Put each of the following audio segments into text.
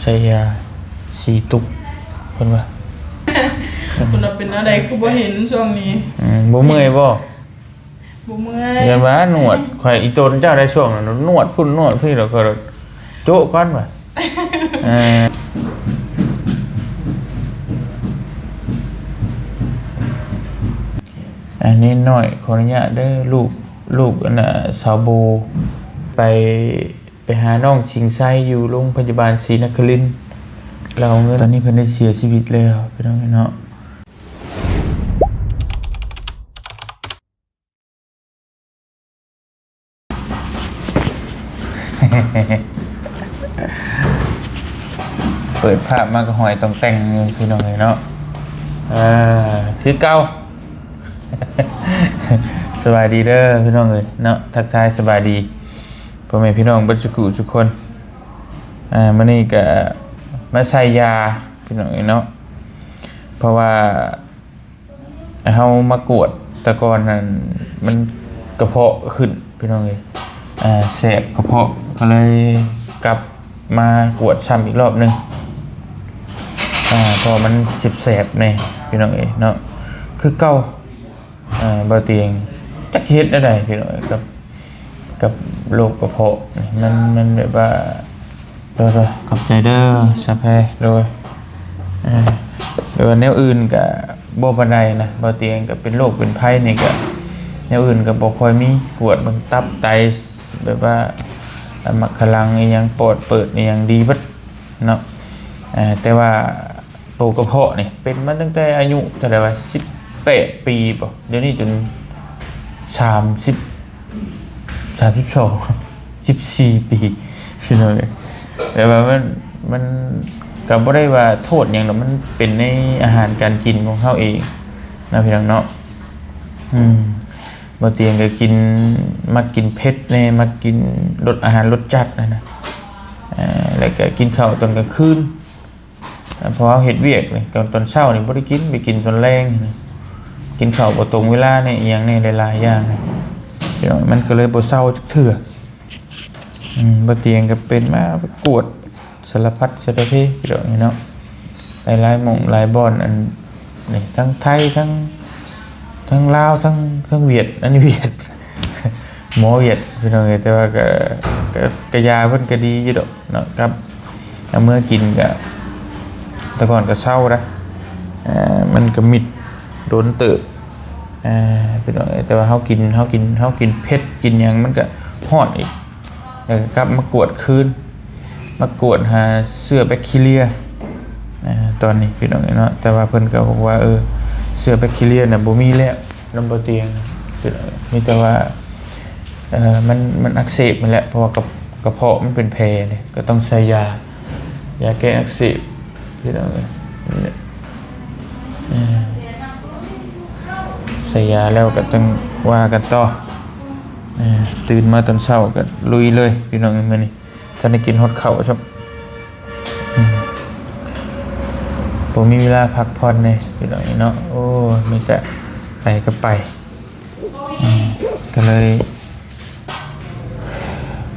ใช้ยาสีตุกเพิ่นว่าคุณเราเป็นอะไรคือบ่เห็นช่วงนี้บ่เมื่อยบ่เมื่อยยันว่าหนวดข่อยอีโตนเจ้าได้ช่วงนั้นนวดพุ่นนวดพี่แล้วก็โจ๊ะก่อนว่ะอันนี้หน่อยขออนุญาตเด้อลูกอันน่ะสาวโบไปหาน้องชิงไส้อยู่โรงพยาบาลศรีนครินทร์เราเงินตอนนี้เพิ่นได้เสียชีวิตแล้วพี่น้องเนาะเปิดภาพมากระหอยต้องแต่งพี่น้องเนาะคือเก่าสบายดีเด้อพี่น้องเนาะทักทายสบายดีพ่อแม่พี่น้องเบิดสุขุทุกคนมื้อนี้ก็มาใส่ยาพี่น้องเนาะเพราะว่าเฮามากวดตะกอนนั้นมันกระเพาะขึ้นพี่น้องแสบกระเพาะก็เลยกลับมากวดซ้ำอีกรอบนึงพอมันแสบๆนี่พี่น้องเนาะคือเก่าบ่เตียงจักเฮ็ดได้พี่น้องกับโรคกระเพาะมันแบบว่าโดยขอบใจเด้อสะแพโดยแนวอื่นก็บ่ปานใดนะบ่เตียงก็เป็นโรคเป็นภัยนี่ก็แนวอื่นก็บ่ค่อยมีปวดมันตับไตแบบว่ามักขลังอีหยังปอดเปิดอีหยังดีเบิดเนาะแต่ว่าโรคกระเพาะนี่เป็นมาตั้งแต่อายุเท่าไหร่วะ18 ปีป่ะเดี๋ยวนี้จน14 ปีพี่น้องแต่ว่ามันก็บ่ได้ว่าโทษหยังหรอกมันเป็นในอาหารการกินของเฮาเองนะพี่น้องเนาะบ่เตียงก็กินมักกินเผ็ดแน่มักกินรสอาหารรสจัดนะแล้วก็กินข้าวตอนกลางคืนเพราะเฮาเฮ็ดเวียกนี่ตอนเช้านี่บ่ได้กินไปกินตอนแลงกินข้าวบ่ตรงเวลานี่อีหยังนี่หลายๆอย่างพี่น้องมันก็เลยบ่เซาจักเทื่อบ่เตียงก็เป็นมากวดสารพัดสารเพพี่น้องเนาะหลายๆหม่องหลายบ่อนอันนี่ทั้งไทยทั้งลาวทั้งเวียดอันนี้เวียดหมอเวียดพี่น้องแต่ว่าก็ยาเพิ่นก็ดีอยู่ดอกเนาะครับเมื่อกินก็แต่ก่อนก็เศร้านะมันก็มิดโดนเติบพี่น้องแต่ว่าเฮากินเผ็ดกินหยังมันก็ฮ้อนอีกแล้วก็กลับมากวดคืนมากวดหาเชื้อแบคทีเรียตอนนี้พี่น้องเนาะแต่ว่าเพิ่นก็บอกว่าเชื้อแบคทีเรียน่ะบ่มีแล้วนำบ่เตียงมีแต่ว่ามันอักเสบนั่นแหละเพราะว่ากระเพาะมันเป็นแผลนี่ก็ต้องใช้ยาแก้อักเสบพี่น้องใส่ยาแล้วก็ต้องว่ากันต่อตื่นมาตอนเช้าก็ลุยเลยพี่น้องมื้อนี้ท่านได้กินฮอดข้าวครับผมมีเวลาพักผ่อนเนี่ยพี่น้องเนาะโอ้มีแต่ไปก็ไปก็เลย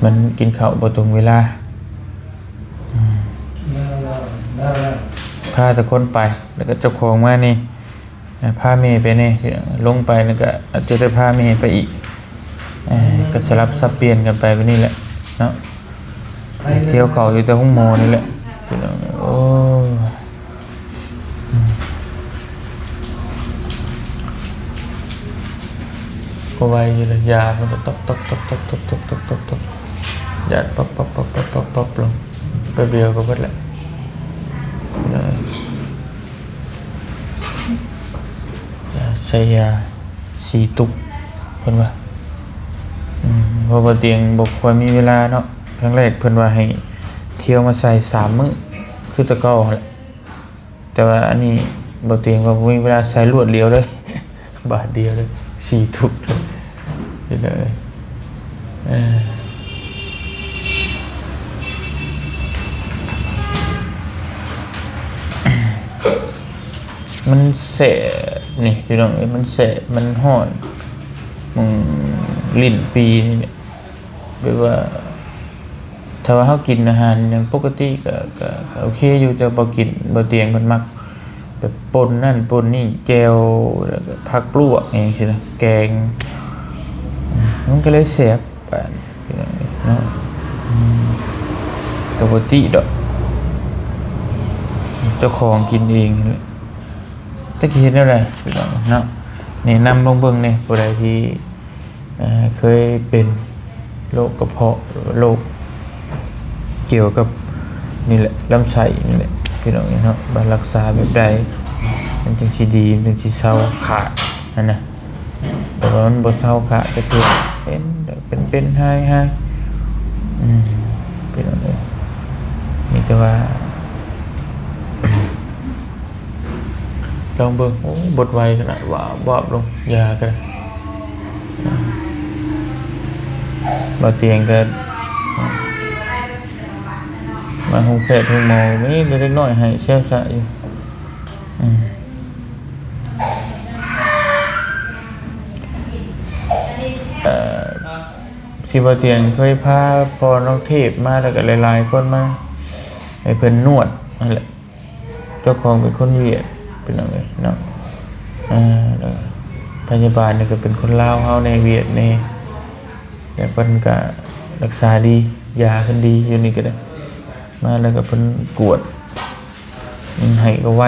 มันกินข้าวบ่ตรงเวลาพาแต่คนไปแล้วก็เจ้าของมานี่พาเมย์ไปนี่ลงไปแล้วก็อาจจะได้พาเมย์ไปอีกก็สลับสับเปลี่ยนกันไปแบบนี้แหละเนาะเที่ยวเขาอยู่แต่ห้องโมนี่แหละโอ้ก็ไวอยู่เลยยามันก็ตบยาป๊บลงไปเบียวก็เบิดแหละใช้ยาสีตุกเพิ่นว่าเพราะว่าเตียงบ่ค่อยมีเวลาเนาะครั้งแรกเพิ่นว่าให้เที่ยวมาใส่3 มื้อคือตะเก้าแหละแต่ว่าอันนี้บ่เตียงว่าบ่มีเวลาใส่รวดเดียวเลยบาทเดียวเลยสีตุกเลยมันเสะนี่พี่น้องมันเสะมันห่อนลิ้นปีนี่แบบว่า ถ้าว่าเขากินอาหารอย่างปกติก็โอเคอยู่แต่บ่กินบ่เตียงมันมักแบบปนนั่นปนนี่แจวแล้วก็ผักลวกอย่างซี่นะแกงมันก็เลยแซ่บปานเนาะก็บ่ติดอกเจ้าของกินเองนั่นแหละตะกี้เฮ็ดแนวใดพี่น้องเนาะแนะนำลองเบิ่งแหน่ผู้ใดที่เคยเป็นโรคกระเพาะโรคเกี่ยวกับนี่แหละลำไส้นี่แหละพี่น้องเนาะบารักษาแบบใดมันจึงสิดีมันจึงสิเศร้าขาดนั่นน่ะแต่ว่ามันบ่เศร้าขาดก็คือเป็นหายพี่น้องเอ้ยมีแต่ว่าลองเบิ่งโอ้บทไวขนาดว่าบอบลงยากันบ่เตียงก็มาห้องแพทย์ห้องหมอมีเล็กน้อยให้เชี่ยวชาญอยู่ที่บ่เตียงเคยพาพอน้องเทพมาแล้วก็หลายๆคนมาให้เพิ่นนวดนั่นแหละเจ้าของเป็นคนเวียดเป็นจังไดเนาะแล้วพยาบาลนี่ก็เป็นคนลาวเฮาในเวียดนี่แต่เพิ่นก็รักษาดียาเพิ่นดีอยู่นี่ก็ได้มาแล้วก็เพิ่นกวดให้ก็ไว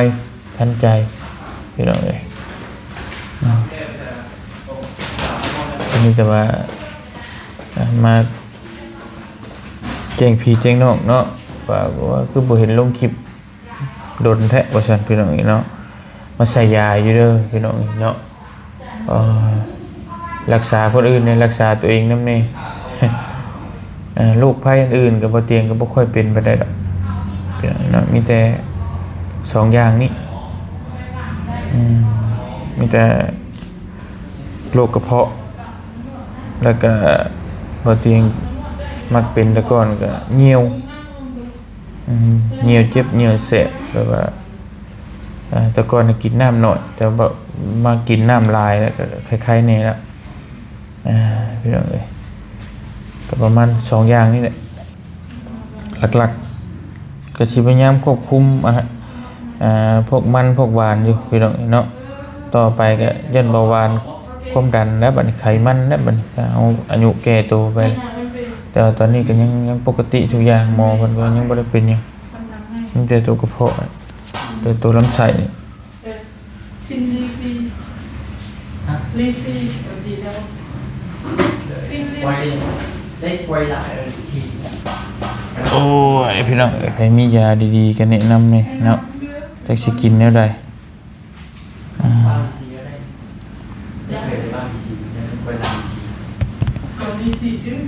ทันใจพี่น้องเอ้ยอันนี้แต่ว่ามาแจ้งพี่แจ้งน้องเนาะว่าคือบ่เห็นลงคลิปโดนแท้ว่าซั่นพี่น้องเนาะมาใส่ยาอยู่เด้อพี่น้องเนาะรักษาคนอื่นในรักษาตัวเองนำแน่โรคภัยอื่นๆก็บ่เตียงก็บ่ค่อยเป็นปานใดดอกพี่น้องเนาะมีแต่2อย่างนี้มีแต่โรคกระเพาะแล้วก็บ่เตียงมักเป็นแต่ก่อนก็เหี่ยวเจ็บเหี่ยวแสบแบบว่าแต่ก่อนน่ะกินน้ำน้อยแต่ว่ามากินน้ำหลายแล้วก็คล้ายๆแน่แล้วพี่น้องเอ้ยก็ประมาณ2อย่างนี่แหละหลักๆก็สิพยายามควบคุมพวกมันพวกหวานอยู่พี่น้องเนาะต่อไปก็ย่นเบาหวานความดันแล้วบัดนี้ไขมันแล้วบัดนี้เอาอายุแก่ตัวไปแต่ตอนนี้ก็ยังปกติทุกอย่างหมอเพิ่นก็ยังบ่ได้เป็นหยังมีแต่ตัวกระเพาะแต่ตัวลำไส้นี่ซินลีซีลีซีจีเดาซินลีซีได้ป่วยหลายที โอ้ยพี่น้องใครมียาดีๆก็แนะนำนี่เนาะจักสิกินแนวใดบ้านซีก็ได้เคยไปบ้านซีได้ป่วยหลายทีก็ลีซีจึง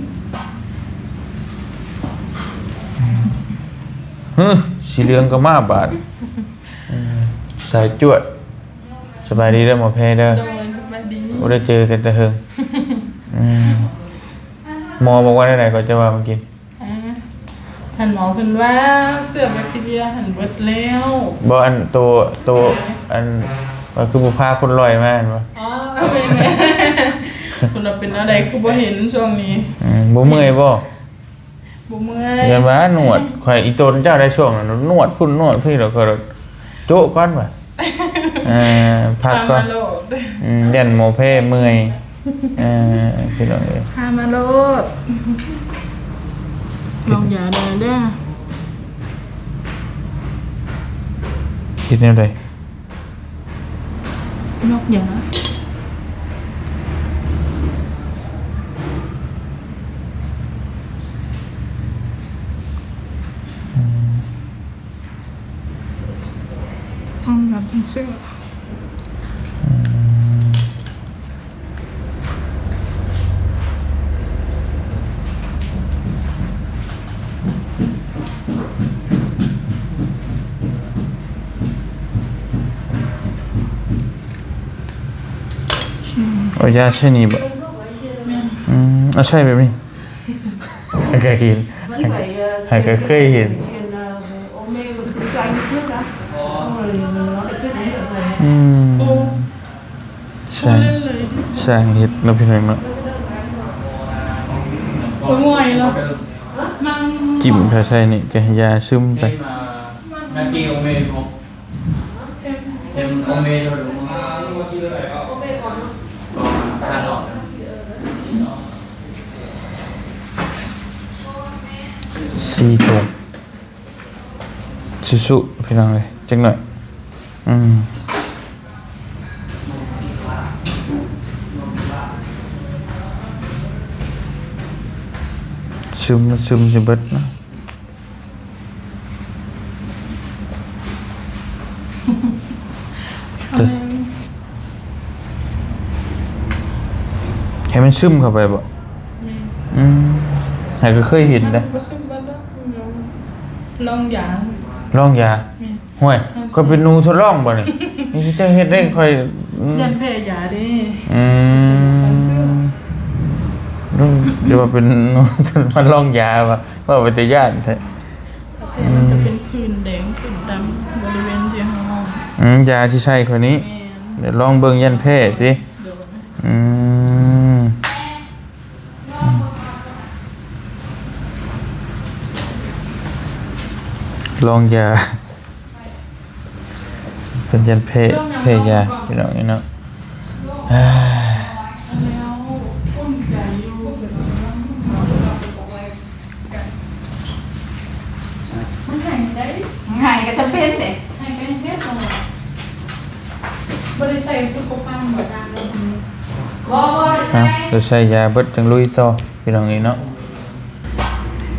สีเหลืองก็มาบาดสายจวดสบายดีเด้อหมอแพทย์เด้อบ่ได้เจอกันแต่เฮิงหมอบอกว่าได้ไหนก็จะว่ามากินท่านหมอเพิ่นว่าเสื้อแบคทีเรียหันเบิดแล้วบ่อันตัวอันว่าคือบ่พาคนลอยมาหั่นบ่อ๋อเป็นแม่คุณน่ะเป็นอะไรคือบ่เห็นช่วงนี้บ่เมื่อยบ่เมื่อยอย่ามาหนวดข่อยอีโตนเจ้าได้ช่วงนั้นนวดพุ่นนวดพี่แล้วก็โจ๊ะก่อนว่ะพักก่อนยันหมอแพ้เมื่อยพี่น้องเอ้ยพามาโลดลองยาเด้อคิดแนวใดนกยารับเสื้อเอายาใช่นี่บ่เอาใช่แบบนี้ให้เคยเห็นให้เคยเห็นใช่ใช่เห็ดเราพี่น้องเนาะโอ้ยงวยแล้วมัง จิ้มถ้าใส่นี่ก็ให้ยาซึมไป Thêm là kỳ ông mê không? เอ็ม Thêm ông mê thôi đúng không? โอเคก่อนเนาะ Còn than lọ. 4ถุงสุๆพี่น้องเอ้ยจักหน่อยซึมจะเบิดนะแต่ให้มันซึมเข้าไปบ่ มี ให้ก็เคยเห็นนะ ก็ซึมบ้านแล้วลองอย่าง ลองยา มี ห่วยก็เป็นหนูทดลองบ่นี่ นี่สิจะเฮ็ดได้ค่อย ยันแพ้ยาดิ อืมเดี๋ยวว่าเป็นหนู มันลองยาว่าไปแต่ย่านแท้ ถ้าแพ้มันจะเป็นผื่นแดงผื่นดำบริเวณที่ห้อง ยาที่ใช้คนนี้ แม่ เดี๋ยวลองเบิ่งยันแพ้สิ เดี๋ยวนะ อืมลองยาเป็นยันแพ้ยาพี่น้องนี่เนาะอ่า แล้วอุ่นใจอยู่มันแข่งได้ ไงก็จะเป็นเด็ก แข่งกันแค่ตรงไหนบริษัทผู้ปกครองหมดงานเลย บ่ เอาเดี๋ยวใส่ยาเบิดจังลุยต่อพี่น้องนี่เนาะ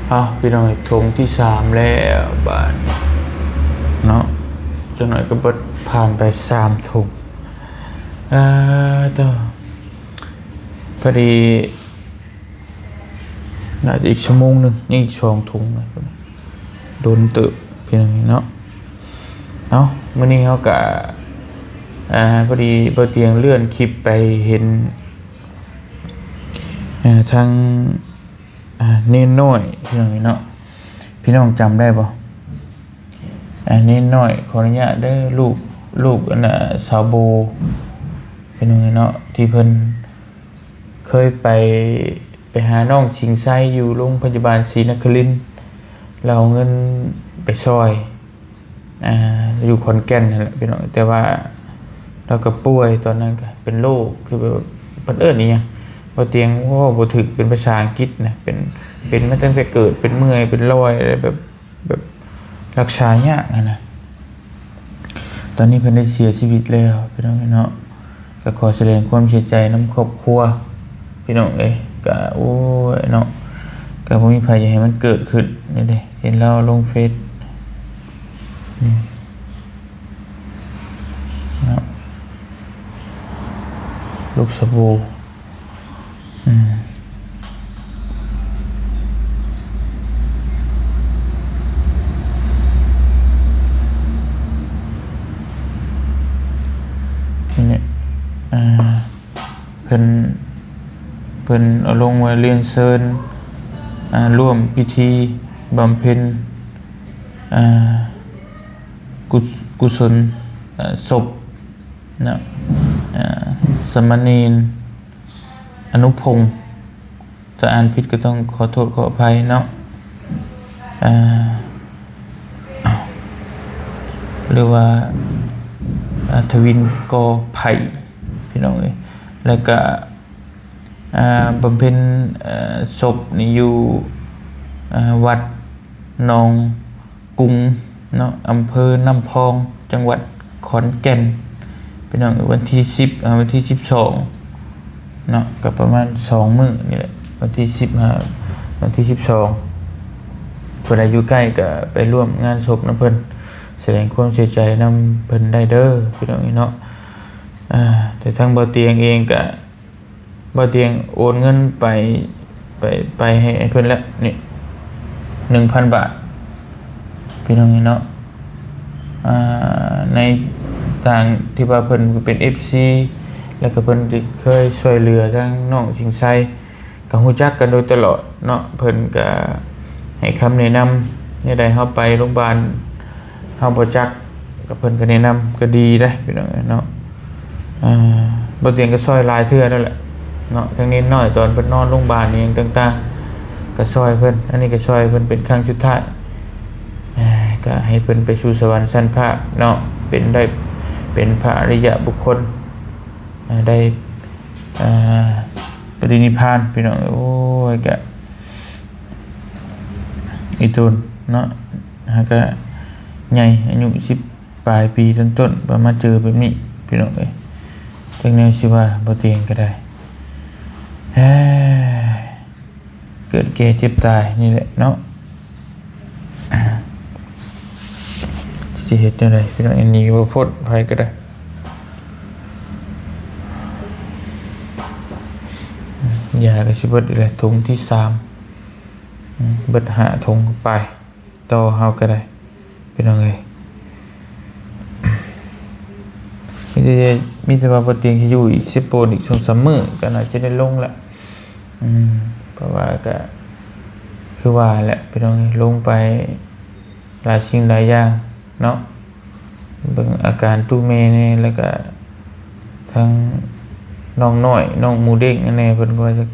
เอาพี่น้องอีกถุงที่3แล้วบาดเนาะจังหน่อยก็เบิดผ่านไป3ถุงต่อพอดีน่าจะอีกชั่วโมงหนึงนี่อีก2ถุงนะโดนตึบพี่น้องนี่เนาะเอามื้อนี้เฮาก็พอดีบ่เตียงเลื่อนคลิปไปเห็นทางเน้นน้อยพี่น้องเนาะพี่น้องจำได้บ่เน้นน้อยขออนุญาตได้ลูกอันน่ะสาวโบพี่น้องเนาะที่เพิ่นเคยไปหาน้องชิงไส้อยู่โรงพยาบาลศรีนครินทร์เราเอาเงินไปซอยอยู่ขอนแก่นนั่นแหละพี่น้องแต่ว่าเราก็ป่วยตอนนั้นก็เป็นโรคคือแบบเพิ่นเอิ้นอีหยังบ่เตียงว่าบ่ถึกเป็นภาษาอังกฤษนะเป็นมาตั้งแต่เกิดเป็นเมื่อยเป็นรอยอะไรแบบรักษายากนะตอนนี้เพิ่นได้เสียชีวิตแล้วพี่น้องเนาะก็ขอแสดงความเสียใจนำครอบครัวพี่น้องเอ้ยก็โอ้ยเนาะก็บ่มีไผอยากให้มันเกิดขึ้นนี่เด้เห็นเราลงเฟซเนาะลูกสบู่ทีนี้เพิ่นเอาลงมาเรียนเชิญร่วมพิธีบำเพ็ญกุศลศพนะสมณีนอนุพงศ์ถ้าอ่านผิดก็ต้องขอโทษขออภัยเนาะหรือว่าทวินกอไผ่พี่น้องเอ้ยแล้วก็บำเพ็ญศพนี่อยู่วัดหนองกรุงเนาะอำเภอน้ำพองจังหวัดขอนแก่นพี่น้องวันที่10วันที่12เนาะก็ประมาณ2มื้อนี่แหละวันที่15วันที่12เพิ่นอายุใกล้ก็ไปร่วมงานศพนำเพิ่นแสดงความเสียใจนำเพิ่นได้เด้อพี่น้องเนาะแต่ทางบ่เตียงเองก็บ่เตียงโอนเงินไปให้เพิ่นแล้วนี่ 1,000 บาทพี่น้องเนาะในต่างที่ว่าเพิ่นเป็น FC แล้วก็เพิ่นเคยช่วยเหลือทางน้องชิงไซก็ฮู้จักกันโดยตลอดเนาะเพิ่นก็ให้คำแนะนำในใดเฮาไปโรงพยาบาลเฮาบ่จักก็เพิ่นก็แนะนำก็ดีเด้พี่น้องเนาะบ่เตียงก็ซอยหลายเทื่อนั่นแหละเนาะทั้งนี้น้อยตอนเพิ่นนอนโรงพยาบาลนี่ต่างๆก็ ก็ซอยเพิ่นอันนี้ก็ซอยเพิ่นเป็นครั้งสุดท้ายก็ให้เพิ่นไปสู่สวรรค์ชั้นพระเนาะเป็นได้เป็นพระอริยบุคคลได้ปรินิพพานพี่น้องโอ้ยก็อีตุนเนาะก็ใหญ่อายุ10ปลายปีต้นๆประมาณเจอแบบนี้พี่น้องเอ้ยจังแนวสิว่าบ่เตียงก็ได้เกิดแก่เจ็บตายนี่แหละเนาะสิเฮ็ดจังได๋พี่น้องอันนี้บ่พ้นภัยก็ได้ยาก็สิเบิดอีกแล้วถุงที่3เบิด5ถุงไปต่อเฮาก็ได้พี่น้องเอ้ยมีแต่ว่าบ่เตียงที่อยู่อีก10โปนอีก 2-3 มื้อก็น่าจะได้ลงแล้วเพราะว่าก็คือว่าแหละพี่น้องลงไปหลายสิ่งหลายอย่างเนาะเบิ่งอาการตู้เมนี่แล้วก็ทั้งน้องน้อยน้องหมูเด้งอันนี้เพิ่นก็จะ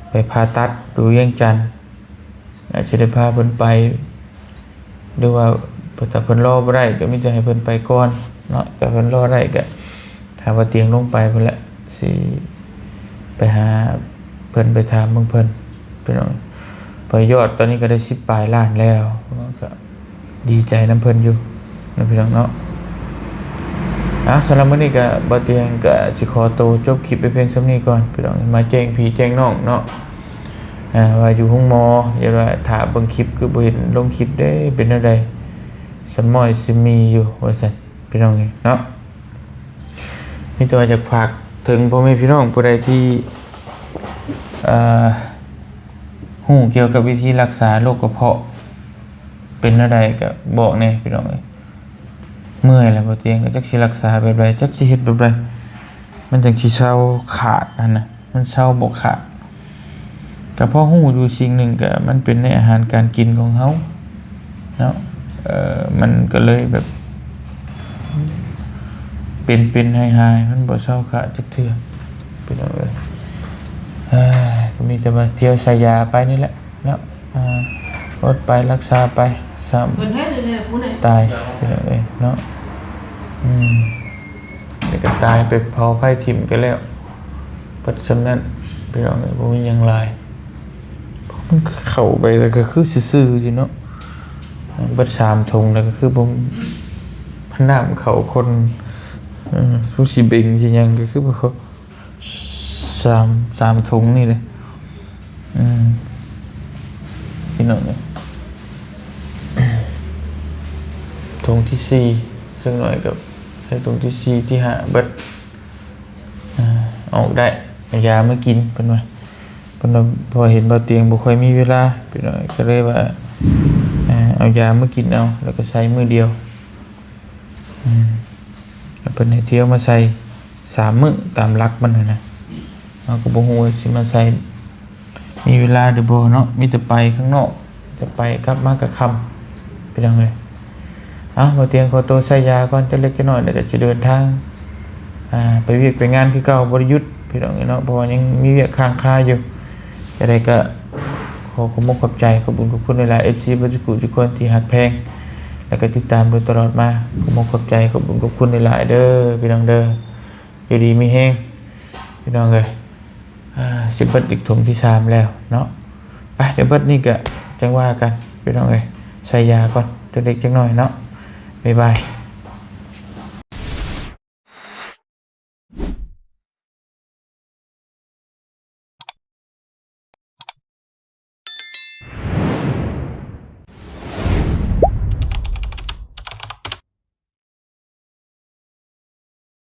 ไปผ่าตัดดูเวียงจันทน์อาจจะได้พาเพิ่นไปหรือว่าถ้าเพิ่นรอบ่ได้ก็มีแต่ให้เพิ่นไปก่อนเนาะแต่เพิ่นรอได้ก็ถ้าว่าเตียงลงไปพุ่นแหละสิไปหาเพิ่นไปถามเบิ่งเพิ่นพี่น้องไปยอดตอนนี้ก็ได้10ปลายล้านแล้วก็ดีใจนำเพิ่นอยู่นะพี่น้องเนาะสำหรับมื้อนี้ก็บ่เตียงก็สิขอตัวจบคลิปไปเพียงส่ำนี้ก่อนพี่น้องมาแจ้งพี่แจ้งน้องเนาะว่าอยู่ห้องหมออย่าว่าถ้าเบิ่งคลิปคือบ่เห็นลงคลิปได้เป็นจังได๋สมอยสิมีอยู่ว่าซั่นพี่น้องเนาะมีตัวอยากฝากถึงพ่อแม่พี่น้องผู้ใดที่ฮู้เกี่ยวกับวิธีรักษาโรคกระเพาะเป็นจังไดก็บอกแน่พี่น้องเมื่อยแล้วบ่เตียงก็จักสิรักษาแบบใดจักสิเฮ็ดแบบใดมันจังสิเซาขาดนั่นน่ะมันเซาบ่ขาดก็เพราะฮู้อยู่สิ่งหนึ่งก็มันเป็นในอาหารการกินของเฮาเนาะมันก็เลยแบบเป็นหายๆมันบ่เซาขาดจักเทื่อเป็นเอาเลยก็มีแต่ว่าเที่ยวใส่ยาไปนี่แหละเนาะอดไปรักษาไปซ้ำ เพิ่นเฮ็ดเลยผู้ใด ตายเป็นเอาเลยเนาะเดี๋ยวก็ตายไปเผาไฟถิ่มกันแล้วปัจจุบันนั้นเป็นเอาเลยบ่มีหยังหลายมันเข้าไปแล้วก็คือซื่อๆอยู่เนาะบัด3ถุงแล้วก็คือบ่พนามเขาคนผู้สิเบ่งสิหยังก็คือบ่3ถุงนี่เลยพี่น้องเนี่ยถุงที่4ซึ่งหน่อยกับให้ถุงที่4ที่5เบิดออกได้ยามากินเพิ่นว่าพอเห็นบ่เตียงบ่ค่อยมีเวลาพี่น้องก็เลยว่าเอายามากินเอาแล้วก็ใช้มื้อเดียวแล้วเพิ่นให้เที่ยวมาใส่3มื้อตามหลักมันนะเราก็บ่ฮู้ว่าสิมาใส่มีเวลาหรือบ่เนาะมีแต่ไปข้างนอกจะไปกลับมาก็ค่ำเป็นจังไงบ่เตียงขอตัวใส่ยาก่อนจักเล็กจักน้อยแล้วก็สิเดินทางไปเวียกไปงานคือเก่าบ่ได้หยุดพี่น้องเนาะเพราะว่ายังมีเวียกค้างคาอยู่จะได้ก็ขอขอบใจขอบคุณหลายๆ FC บ่ทุกคนที่ฮักแพงแล้วก็ติดตามโดยตลอดมาขอบใจขอบคุณหลายๆเด้อพี่น้องเด้ออยู่ดีมีแฮงพี่น้องเอ้ยสิเบิดอีกถุงที่3แล้วเนาะไปเดี๋ยวเบิดนี่ก็จังว่ากันพี่น้องเอ้ยใส่ยาก่อนจักเล็กจักน้อยเนาะบ๊ายบาย